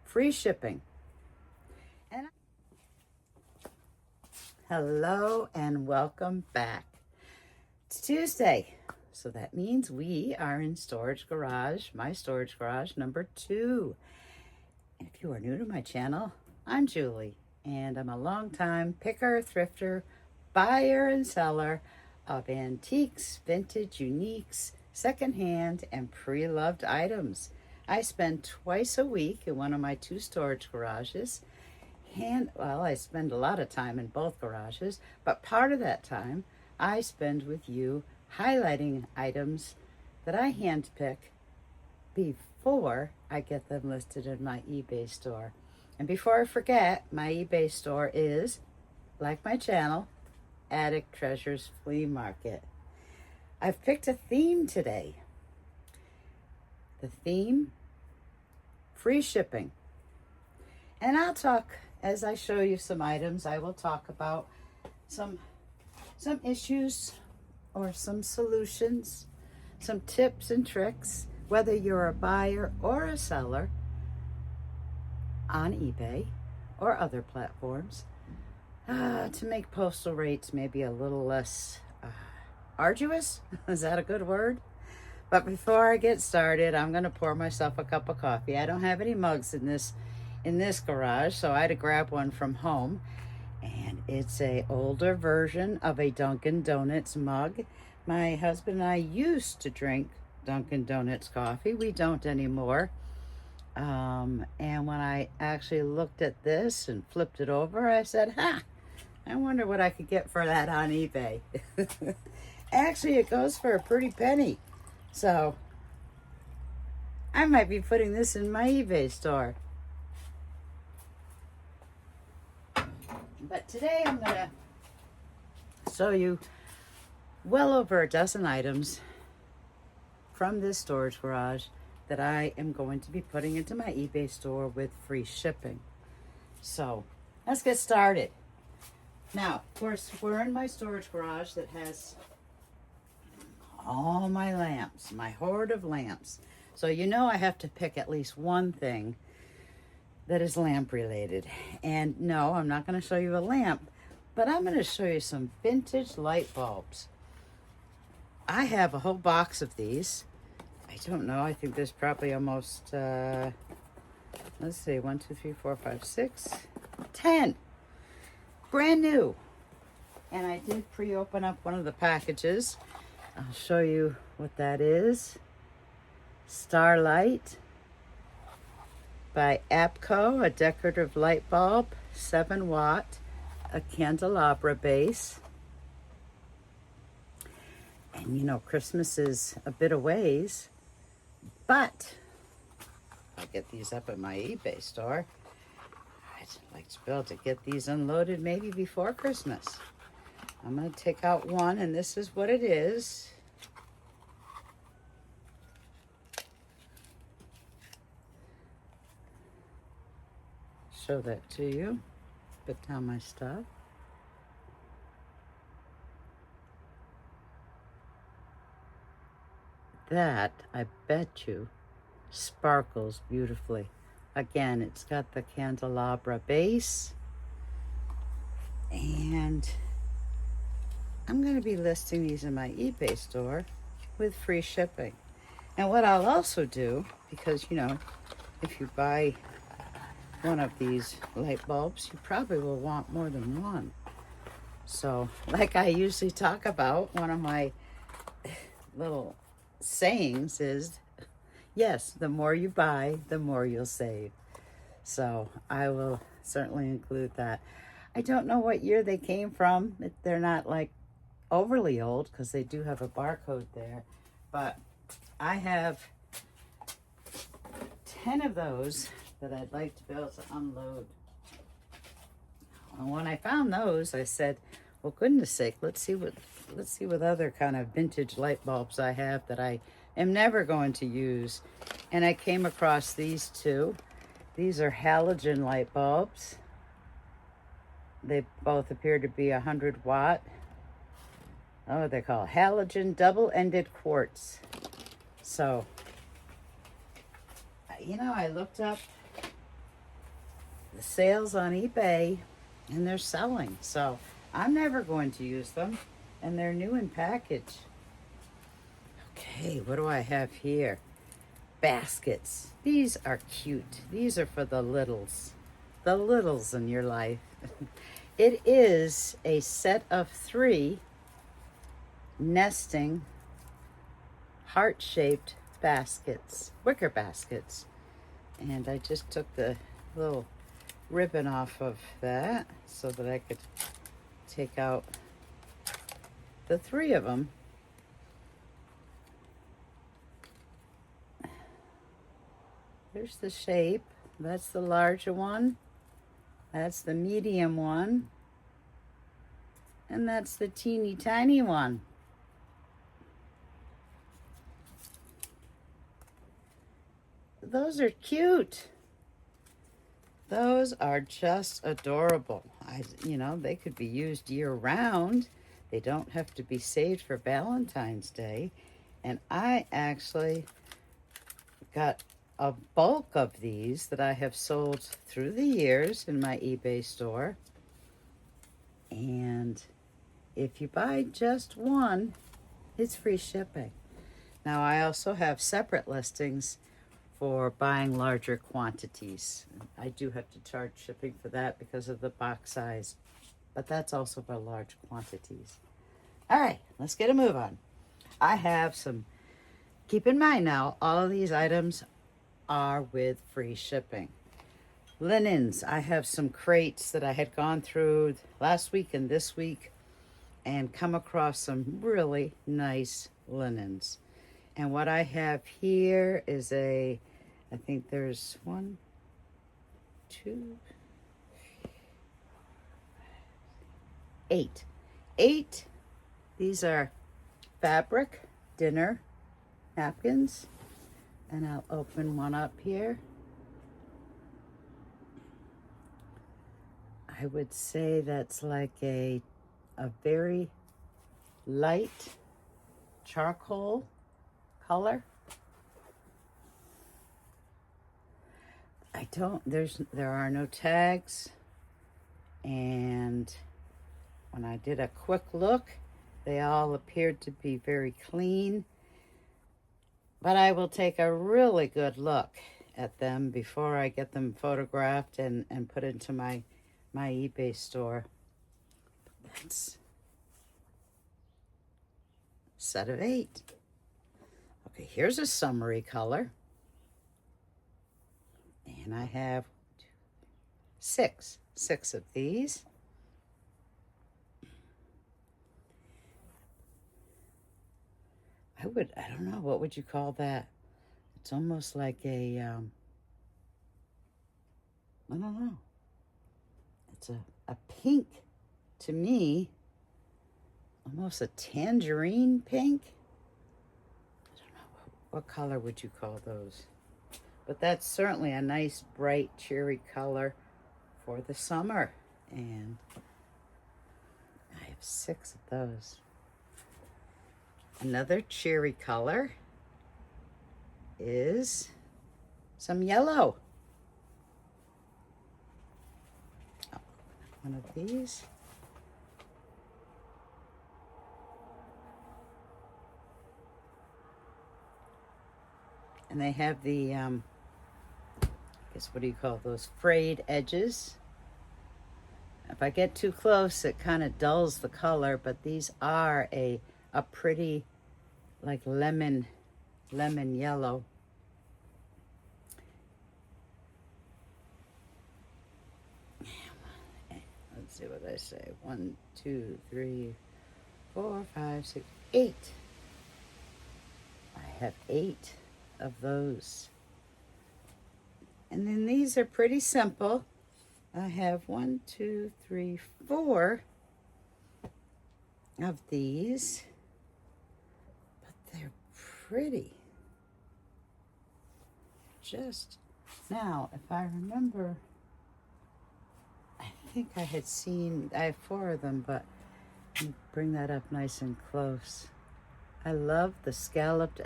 free shipping. And hello and welcome back. It's Tuesday, so that means we are in storage garage, my storage garage number 2. And if you are new to my channel, I'm Julie, and I'm a longtime picker, thrifter, buyer, and seller of antiques, vintage, uniques, secondhand, and pre-loved items. I spend twice a week in one of my 2 storage garages. I spend a lot of time in both garages, but part of that time I spend with you highlighting items that I handpick before I get them listed in my eBay store. And before I forget, my eBay store is, like my channel, ATTIC TREASURES FLEA MARKET. I've picked a theme today. The theme, free shipping. And I'll talk, as I show you some items, I will talk about some issues or some solutions, some tips and tricks, whether you're a buyer or a seller on eBay or other platforms, to make postal rates maybe a little less arduous. Is that a good word? But before I get started, I'm going to pour myself a cup of coffee. I don't have any mugs in this garage, so I had to grab one from home. And it's a older version of a Dunkin' Donuts mug. My husband and I used to drink Dunkin' Donuts coffee. We don't anymore. And when I actually looked at this and flipped it over, I said, I wonder what I could get for that on eBay. Actually, it goes for a pretty penny. So I might be putting this in my eBay store. But today I'm going to show you well over a dozen items from this storage garage that I am going to be putting into my eBay store with free shipping. So let's get started. Now, of course, we're in my storage garage that has all my lamps, my hoard of lamps. So you know I have to pick at least one thing that is lamp related. And no, I'm not going to show you a lamp, but I'm going to show you some vintage light bulbs. I have a whole box of these. I don't know, I think there's probably almost, let's see, 1, 2, 3, 4, 5, 6, 10. Brand new. And I did pre-open up one of the packages. I'll show you what that is. Starlight by APCO, a decorative light bulb, 7 watt, a candelabra base. And you know, Christmas is a bit of ways, but I'll get these up at my eBay store. I'd like to be able to get these unloaded maybe before Christmas. I'm going to take out one, and this is what it is. Show that to you. Put down my stuff. That, I bet you, sparkles beautifully. Again, it's got the candelabra base. And I'm going to be listing these in my eBay store with free shipping. And what I'll also do, because, you know, if you buy one of these light bulbs, you probably will want more than one. So, like I usually talk about, one of my little sayings is, yes, the more you buy, the more you'll save. So I will certainly include that. I don't know what year they came from. They're not like overly old because they do have a barcode there, but I have 10 of those that I'd like to be able to unload. And when I found those, I said, well, goodness sake, let's see what other kind of vintage light bulbs I have that I am never going to use. And I came across these 2. These are halogen light bulbs. They both appear to be 100 watt. Oh, they're called halogen double-ended quartz. So, you know, I looked up the sales on eBay and they're selling. So I'm never going to use them, and they're new in package. Okay, what do I have here? Baskets. These are cute. These are for the littles in your life. It is a set of 3 nesting heart-shaped baskets, wicker baskets. And I just took the little ribbon off of that so that I could take out the 3 of them. There's the shape. That's the larger one. That's the medium one. And that's the teeny tiny one. Those are cute. Those are just adorable. They could be used year round. They don't have to be saved for Valentine's Day. And I actually got a bulk of these that I have sold through the years in my eBay store. And if you buy just one, it's free shipping. Now, I also have separate listings for buying larger quantities. I do have to charge shipping for that because of the box size, but that's also for large quantities. All right, let's get a move on. I have some, keep in mind now, all of these items are with free shipping. Linens, I have some crates that I had gone through last week and this week and come across some really nice linens. And what I have here is I think there's 1, 2, 8. 8. These are fabric dinner napkins. And I'll open one up here. I would say that's like a very light charcoal color. There are no tags, and when I did a quick look, they all appeared to be very clean. But I will take a really good look at them before I get them photographed and put into my eBay store. That's a set of 8. Okay, here's a summary color. And I have 6 of these. I don't know, what would you call that? It's almost like I don't know. It's a pink to me, almost a tangerine pink. I don't know, what color would you call those? But that's certainly a nice, bright, cheery color for the summer. And I have 6 of those. Another cheery color is some yellow. I'll open up one of these. And they have the, I guess, what do you call those, frayed edges. If I get too close, it kind of dulls the color, but these are a pretty, like lemon yellow. Let's see what I say. 1, 2, 3, 4, 5, 6, 8. I have 8 of those. And then these are pretty simple. I have 1, 2, 3, 4 of these, but they're pretty. Just now, if I remember, I think I have 4 of them, but let me bring that up nice and close. I love the scalloped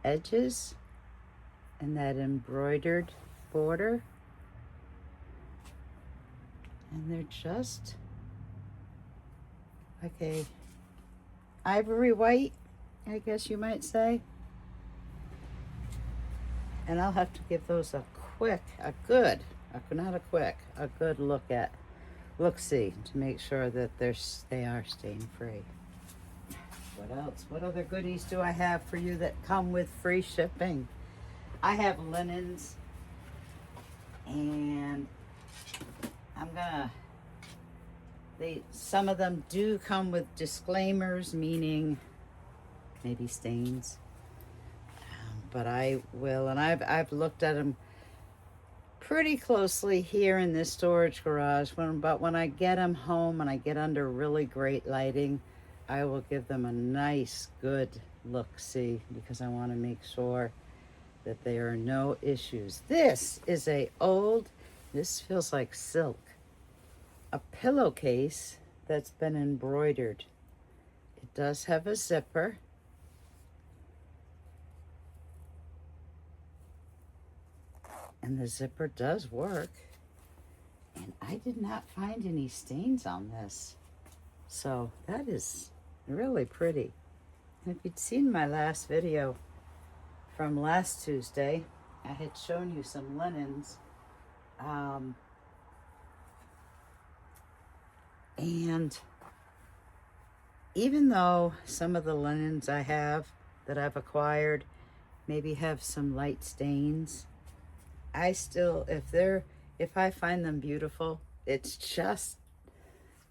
edges and that embroidered border. And they're just like a ivory white, I guess you might say. And I'll have to give those a good look-see to make sure that they are stain free. What else? What other goodies do I have for you that come with free shipping? I have linens, and some of them do come with disclaimers, meaning maybe stains. But I will, and I've looked at them pretty closely here in this storage garage. But when I get them home and I get under really great lighting, I will give them a nice, good look-see, because I want to make sure that there are no issues. This is this feels like silk, a pillowcase that's been embroidered. It does have a zipper. And the zipper does work. And I did not find any stains on this. So that is really pretty. And if you'd seen my last video from last Tuesday, I had shown you some linens. And even though some of the linens I have that I've acquired maybe have some light stains, I still, if I find them beautiful, it's just,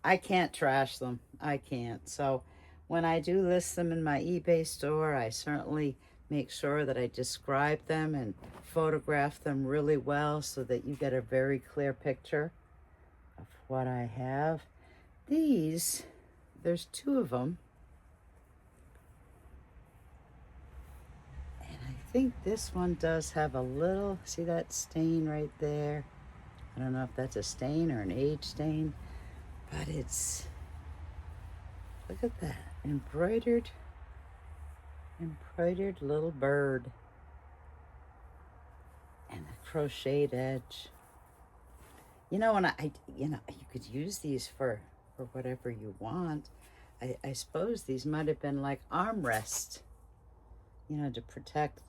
I can't trash them. I can't. So when I do list them in my eBay store, I certainly make sure that I describe them and photograph them really well so that you get a very clear picture of what I have. These, there's two of them. And I think this one does have a little, see that stain right there? I don't know if that's a stain or an age stain, but it's, look at that, embroidered little bird and a crocheted edge. You know, and you could use these for whatever you want. I suppose these might have been like armrests, you know, to protect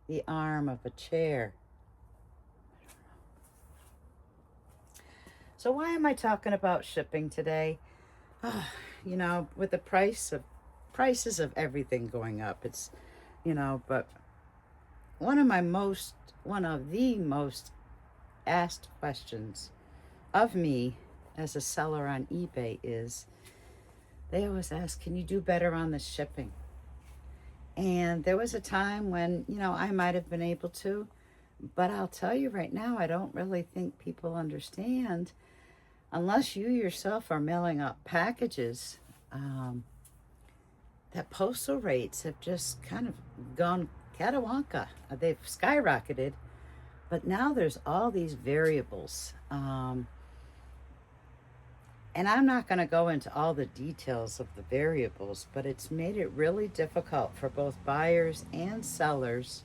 the arm of a chair. So why am I talking about shipping today? You know, with the prices of everything going up, it's, you know, but one of the most asked questions of me as a seller on eBay is, they always ask, can you do better on the shipping? And there was a time when, you know, I might have been able to, but I'll tell you right now, I don't really think people understand, unless you yourself are mailing out packages, that postal rates have just kind of gone catawonka. They've skyrocketed, but now there's all these variables. And I'm not going to go into all the details of the variables, but it's made it really difficult for both buyers and sellers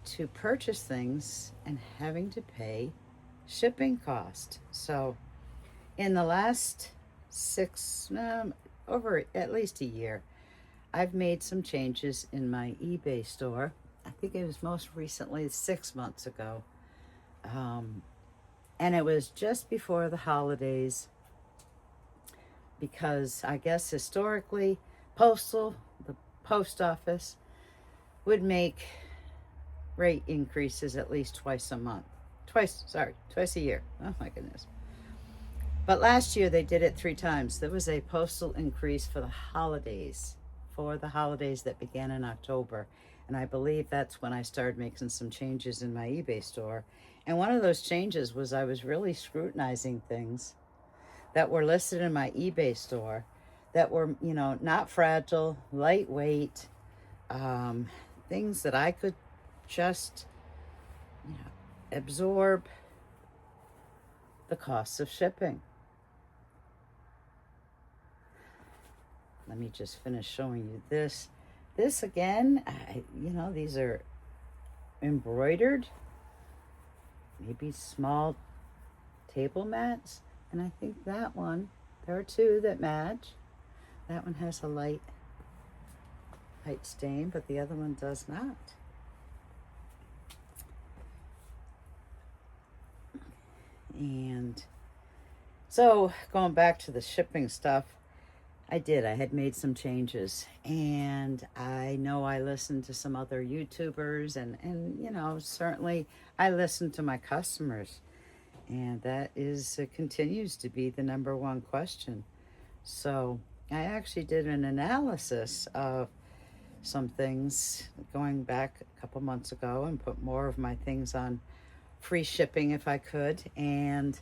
to purchase things and having to pay shipping cost. So in the last over at least a year, I've made some changes in my eBay store. I think it was most recently 6 months ago. And it was just before the holidays, because I guess historically, the post office would make rate increases at least twice a year. Oh my goodness. But last year they did it 3 times. There was a postal increase for the holidays that began in October. And I believe that's when I started making some changes in my eBay store. And one of those changes was I was really scrutinizing things that were listed in my eBay store that were, you know, not fragile, lightweight, things that I could just, you know, absorb the costs of shipping. Let me just finish showing you this. This again, you know, these are embroidered, maybe small table mats. And I think that one, there are two that match. That one has a light stain, but the other one does not. And so going back to the shipping stuff, I had made some changes, and I know I listened to some other YouTubers, and you know, certainly I listen to my customers, and that continues to be the number one question. So I actually did an analysis of some things going back a couple months ago and put more of my things on free shipping if I could, and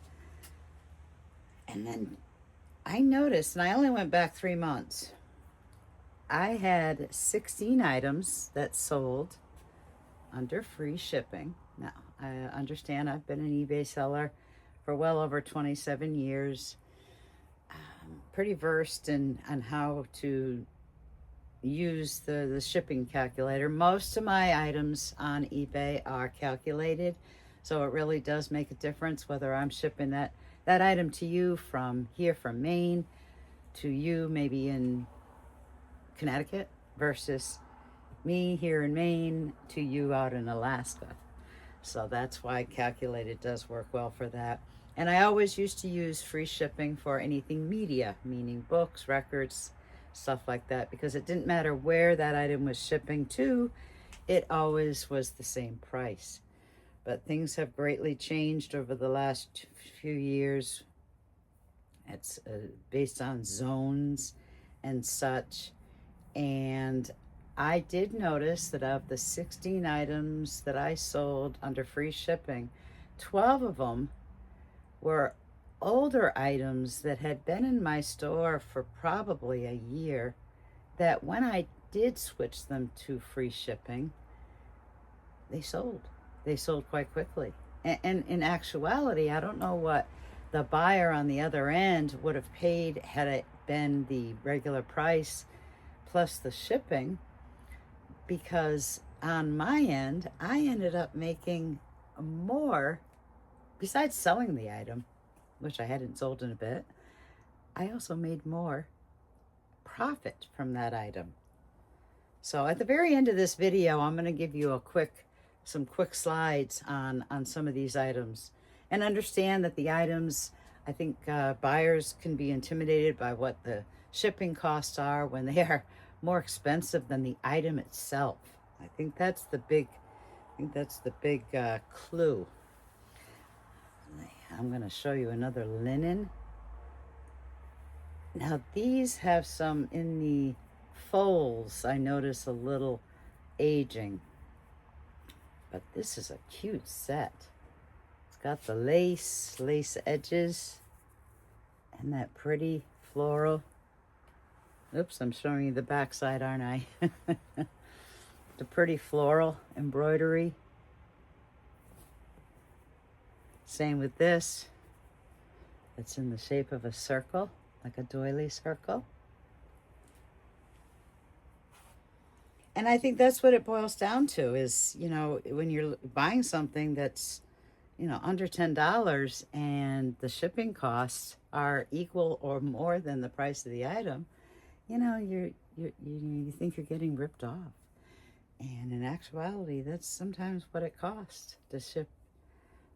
then I noticed, and I only went back 3 months, I had 16 items that sold under free shipping. Now, I understand I've been an eBay seller for well over 27 years. I'm pretty versed on how to use the shipping calculator. Most of my items on eBay are calculated, so it really does make a difference whether I'm shipping that item to you from Maine, to you maybe in Connecticut, versus me here in Maine to you out in Alaska. So that's why calculated does work well for that. And I always used to use free shipping for anything media, meaning books, records, stuff like that, because it didn't matter where that item was shipping to, it always was the same price. But things have greatly changed over the last few years. It's based on zones and such. And I did notice that of the 16 items that I sold under free shipping, 12 of them were older items that had been in my store for probably a year, that when I did switch them to free shipping, they sold. They sold quite quickly. And in actuality, I don't know what the buyer on the other end would have paid had it been the regular price plus the shipping, because on my end, I ended up making more. Besides selling the item, which I hadn't sold in a bit, I also made more profit from that item. So at the very end of this video, I'm going to give you some quick slides on some of these items, and understand that the items, I think buyers can be intimidated by what the shipping costs are when they are more expensive than the item itself. I think that's the big clue. I'm going to show you another linen. Now these have some in the folds. I notice a little aging, but this is a cute set. It's got the lace edges and that pretty floral. Oops, I'm showing you the back side, aren't I? The pretty floral embroidery. Same with this. It's in the shape of a circle, like a doily circle. And I think that's what it boils down to is, you know, when you're buying something that's, you know, under $10 and the shipping costs are equal or more than the price of the item, you know, you think you're getting ripped off. And in actuality, that's sometimes what it costs to ship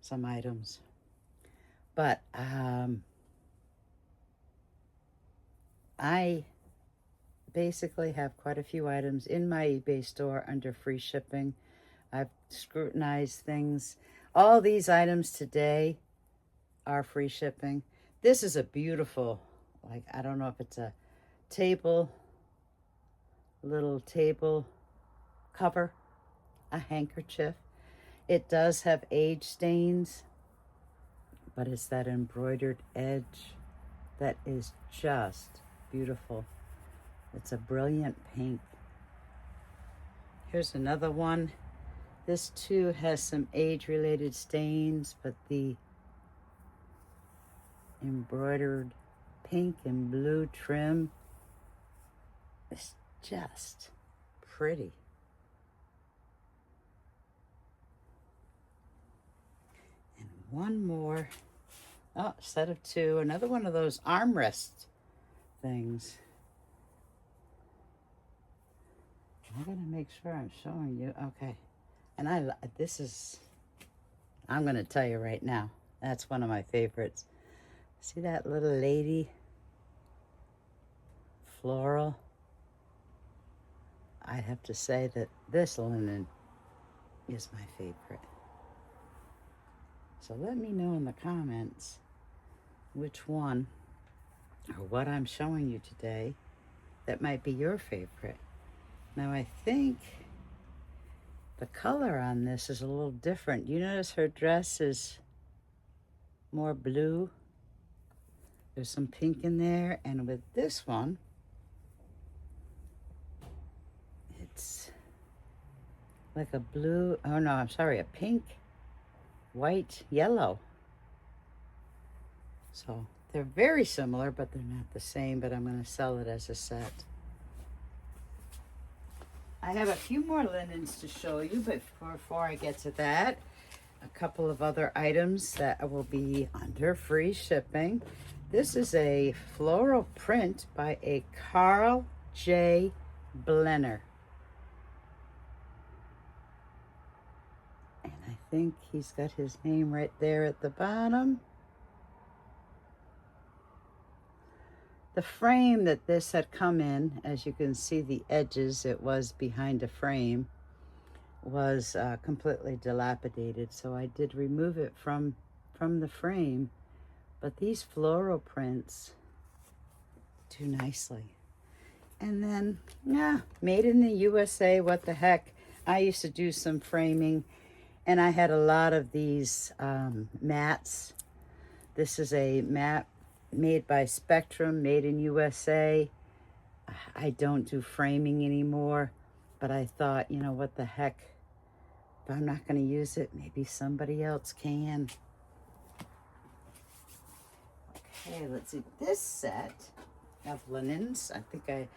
some items. But I basically have quite a few items in my eBay store under free shipping. I've scrutinized things. All these items today are free shipping. This is a beautiful, like, I don't know if it's a little table cover, a handkerchief. It does have age stains, but it's that embroidered edge that is just beautiful. It's a brilliant pink. Here's another one. This too has some age-related stains, but the embroidered pink and blue trim is just pretty. And one more Oh, set of two. Another one of those armrest things. I gotta make sure I'm showing you. Okay. And I'm gonna tell you right now, that's one of my favorites. See that little lady? Floral. I have to say that this linen is my favorite. So let me know in the comments which one or what I'm showing you today that might be your favorite. Now I think the color on this is a little different. You notice her dress is more blue. There's some pink in there, and with this one, it's like a blue, oh no, I'm sorry, a pink, white, yellow. So they're very similar, but they're not the same, but I'm gonna sell it as a set. I have a few more linens to show you, but before I get to that, a couple of other items that will be under free shipping. This is a floral print by a Carl J. Blenner. And I think he's got his name right there at the bottom. The frame that this had come in, as you can see the edges, it was behind a frame, was completely dilapidated. So I did remove it from the frame. But these floral prints do nicely. And then, yeah, made in the USA, what the heck. I used to do some framing, and I had a lot of these mats. This is a mat made by Spectrum, made in USA. I don't do framing anymore, but I thought, you know, what the heck, if I'm not going to use it, maybe somebody else can. Okay, let's see, this set of linens, I think I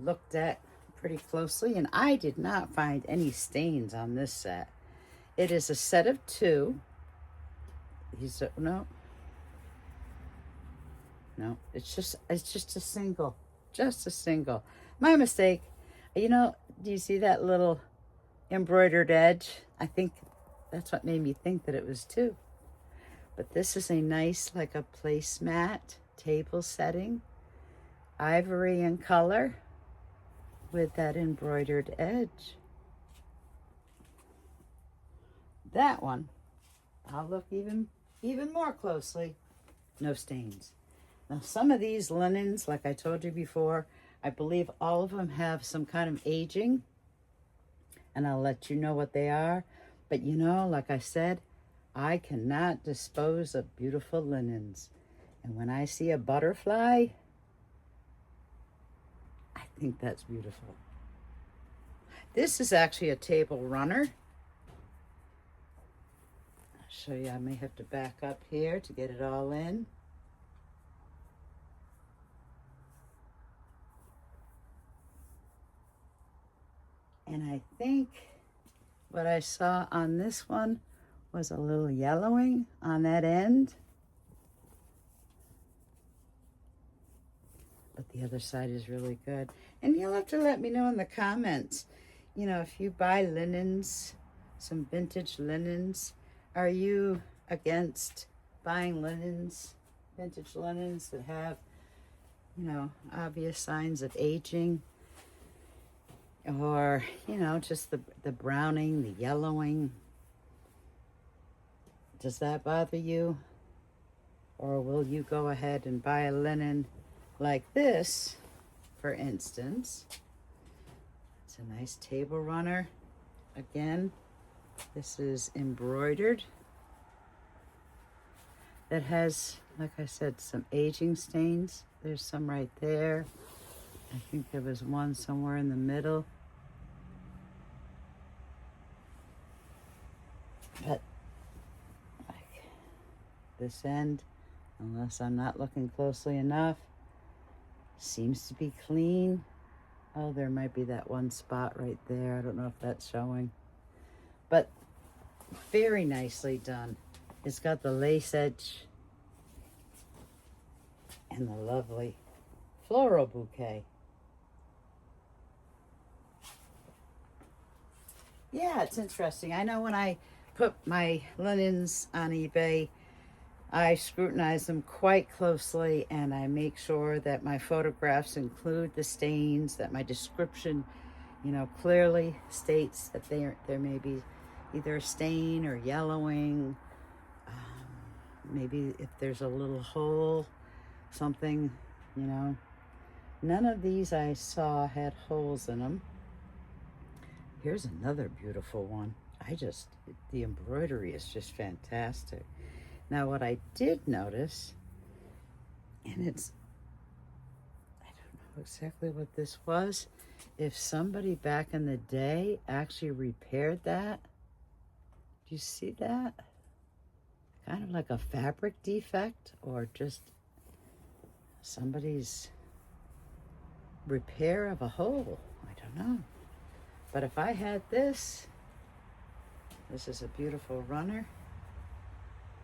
looked at pretty closely, and I did not find any stains on this set. It is a set of two. No, it's just a single, My mistake. You know, do you see that little embroidered edge? I think that's what made me think that it was two. But this is a nice, like a placemat table setting, ivory in color with that embroidered edge. That one, I'll look even more closely. No stains. Now, some of these linens, like I told you before, I believe all of them have some kind of aging, and I'll let you know what they are. But you know, like I said, I cannot dispose of beautiful linens. And when I see a butterfly, I think that's beautiful. This is actually a table runner. I'll show you, I may have to back up here to get it all in. And I think what I saw on this one was a little yellowing on that end. But the other side is really good. And you'll have to let me know in the comments, you know, if you buy linens, some vintage linens, are you against buying linens, vintage linens that have, you know, obvious signs of aging? Or, you know, just the browning, the yellowing. Does that bother you? Or will you go ahead and buy a linen like this, for instance? It's a nice table runner. Again, this is embroidered. That has, like I said, some aging stains. There's some right there. I think there was one somewhere in the middle. But like this end, unless I'm not looking closely enough, seems to be clean. Oh, there might be that one spot right there. I don't know if that's showing. But very nicely done. It's got the lace edge and the lovely floral bouquet. Yeah, it's interesting. I know when I put my linens on eBay, I scrutinize them quite closely, and I make sure that my photographs include the stains, that my description, clearly states that there may be either a stain or yellowing, maybe if there's a little hole, something, None of these I saw had holes in them. Here's another beautiful one. The embroidery is just fantastic. Now, what I did notice, and I don't know exactly what this was, if somebody back in the day actually repaired that. Do you see that? Kind of like a fabric defect, or just somebody's repair of a hole. I don't know. But if I had this is a beautiful runner,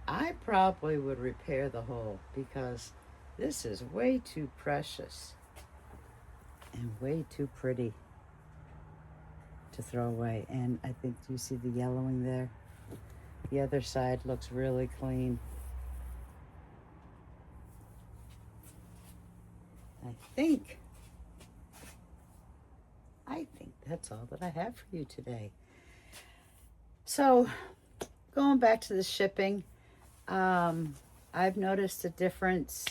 I probably would repair the hole, because this is way too precious and way too pretty to throw away. And I think, do you see the yellowing there? The other side looks really clean. I think that's all that I have for you today. So, going back to the shipping, I've noticed a difference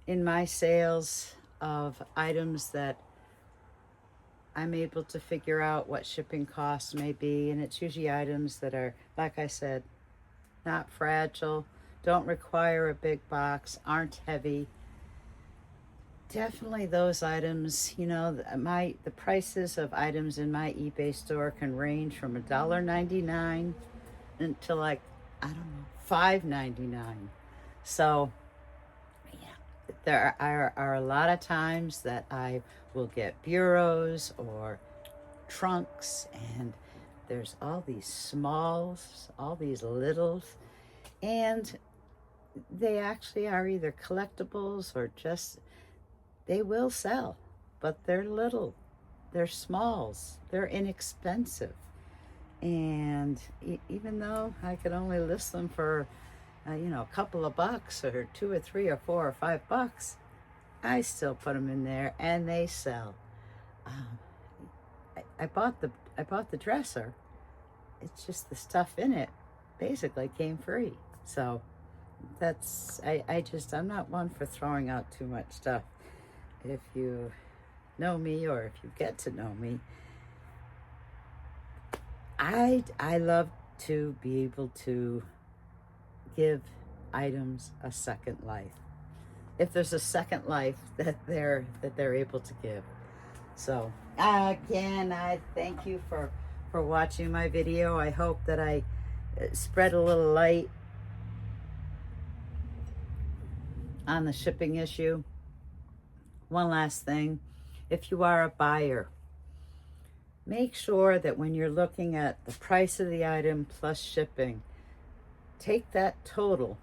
in my sales of items that I'm able to figure out what shipping costs may be, and it's usually items that are, like I said, not fragile, don't require a big box, aren't heavy. Definitely those items, the prices of items in my eBay store can range from $1.99 until, like, I don't know, $5.99. So yeah, there are a lot of times that I will get bureaus or trunks, and there's all these smalls, all these littles, and they actually are either collectibles or just, they will sell, but they're little, they're smalls, they're inexpensive. And even though I could only list them for, a couple of bucks, or $2 or $3 or $4 or $5, I still put them in there, and they sell. I bought the dresser. It's just the stuff in it basically came free. So I'm not one for throwing out too much stuff. If you know me, or if you get to know me, I love to be able to give items a second life. If there's a second life that they're able to give. So again, I thank you for watching my video. I hope that I spread a little light on the shipping issue. One last thing, if you are a buyer, make sure that when you're looking at the price of the item plus shipping, take that total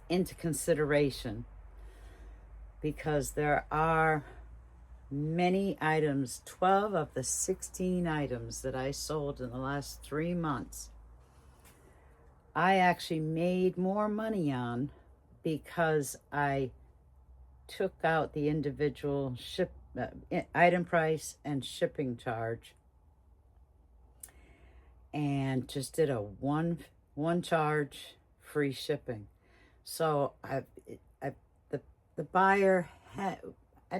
into consideration, because there are many items, 12 of the 16 items that I sold in the last 3 months, I actually made more money on, because I took out the individual item price and shipping charge, and just did a one charge, free shipping. So the buyer I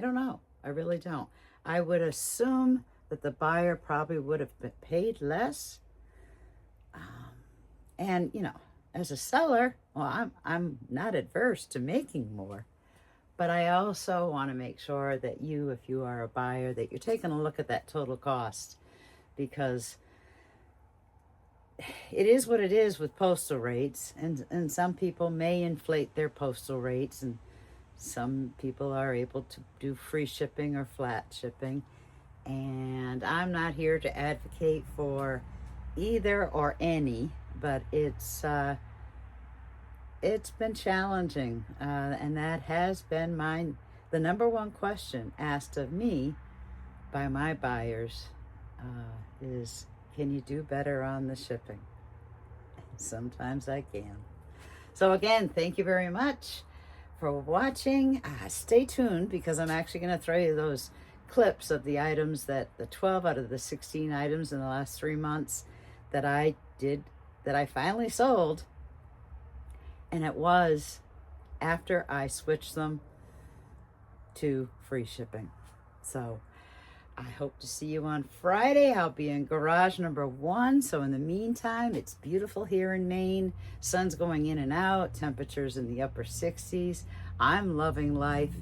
don't know, I really don't. I would assume that the buyer probably would have been paid less. And as a seller, well, I'm not adverse to making more. But I also want to make sure that if you are a buyer, that you're taking a look at that total cost, because it is what it is with postal rates, and some people may inflate their postal rates, and some people are able to do free shipping or flat shipping. And I'm not here to advocate for either or any, but it's it's been challenging, and that has been the number one question asked of me by my buyers is, can you do better on the shipping? Sometimes I can. So again, thank you very much for watching. Stay tuned, because I'm actually going to throw you those clips of the items the 12 out of the 16 items in the last 3 months that I finally sold. And it was after I switched them to free shipping. So I hope to see you on Friday. I'll be in garage number 1. So in the meantime, it's beautiful here in Maine. Sun's going in and out. Temperatures in the upper 60s. I'm loving life.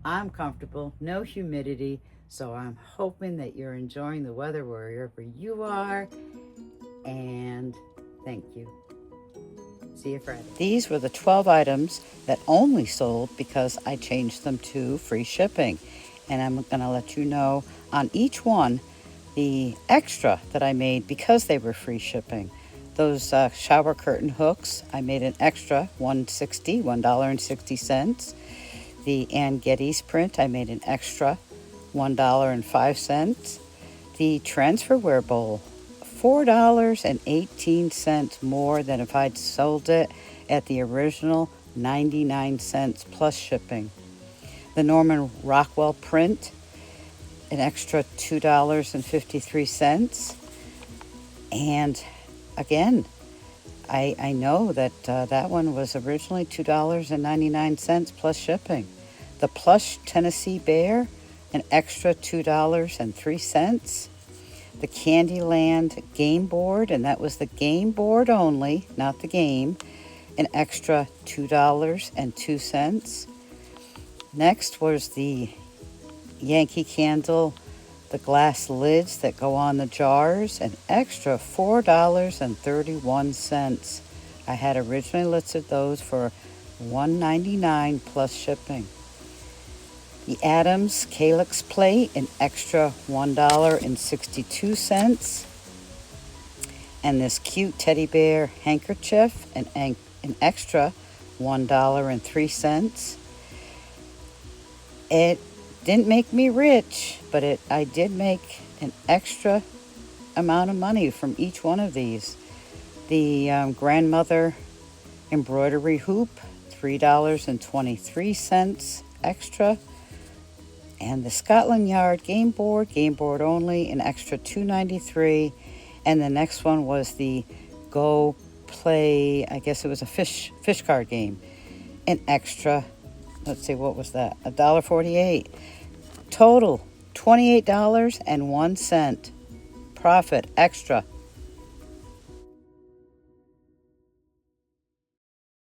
I'm comfortable. No humidity. So I'm hoping that you're enjoying the weather wherever you are. And thank you. See you Friday. These were the 12 items that only sold because I changed them to free shipping. And I'm going to let you know on each one the extra that I made because they were free shipping. Those shower curtain hooks, I made an extra $1.60. The Ann Geddes print, I made an extra $1.05. The transferware bowl, $4.18 more than if I'd sold it at the original 99 cents plus shipping. The Norman Rockwell print, an extra $2.53. And again, I know that that one was originally $2.99 plus shipping. The plush Tennessee Bear, an extra $2.03. The Candyland game board, and that was the game board only, not the game, an extra $2.02. Next was the Yankee Candle, the glass lids that go on the jars, an extra $4.31. I had originally listed those for $1.99 plus shipping. The Adams Calyx plate, an extra $1.62. And this cute teddy bear handkerchief, an extra $1.03. It didn't make me rich, but I did make an extra amount of money from each one of these. The grandmother embroidery hoop, $3.23 extra. And the Scotland Yard game board only, an extra $2.93. And the next one was the Go Play, I guess it was a fish card game, an extra, let's see, what was that? $1.48. Total $28.01 profit extra